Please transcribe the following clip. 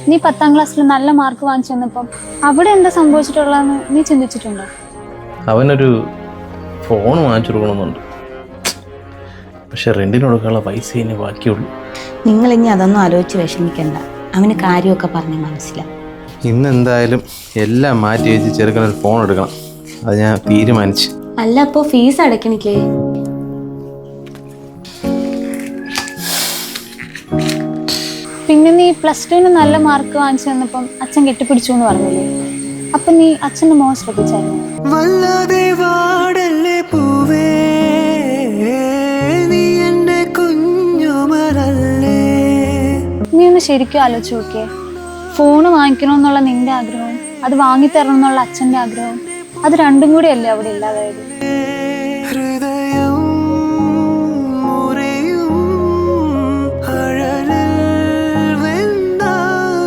നീ 10ാം ക്ലാസ്സിൽ നല്ല മാർക്ക് വാങ്ങിച്ചു വന്നപ്പം അവിടെ എന്താ സംഭവിച്ചിട്ടുള്ളതെന്ന് നീ ചിന്തിച്ചിട്ടുണ്ടോ? അവനൊരു ഫോൺ വാങ്ങിച്ചു കൊടുക്കണമെന്നുണ്ട്. പക്ഷെ റെന്റിന് കൊടുക്കാനുള്ള പൈസ ഇനി ബാക്കിയുള്ളൂ. നിങ്ങൾ ഇനി അതൊന്നും ആലോചിച്ച് വിഷമിക്കണ്ട. അവന് കാര്യമൊക്കെ പറഞ്ഞ് മനസ്സിലാവും. ഇന്ന് എന്തായാലും എല്ലാം മാറ്റി വെച്ച് ചെറുക്കനൊരു ഫോൺ എടുക്കണം. അത് ഞാൻ തീരുമാനിച്ചു. അല്ല, അപ്പോൾ ഫീസ് അടയ്ക്കണില്ലേ? പിന്നെ നീ +2 നല്ല മാർക്ക് വാങ്ങിച്ചു വന്നപ്പം അച്ഛൻ കെട്ടിപ്പിടിച്ചു എന്ന് പറഞ്ഞില്ലേ? അപ്പൊ നീ അച്ഛൻ്റെ മോൻ ശ്രദ്ധിച്ചായിരുന്നു? നീ ഒന്ന് ശരിക്കും ആലോചിച്ച് നോക്കിയേ. ഫോണ് വാങ്ങിക്കണമെന്നുള്ള നിന്റെ ആഗ്രഹവും അത് വാങ്ങിത്തരണം എന്നുള്ള അച്ഛൻ്റെ ആഗ്രഹവും, അത് രണ്ടും കൂടിയല്ലേ അവിടെ ഇല്ലാതായത്?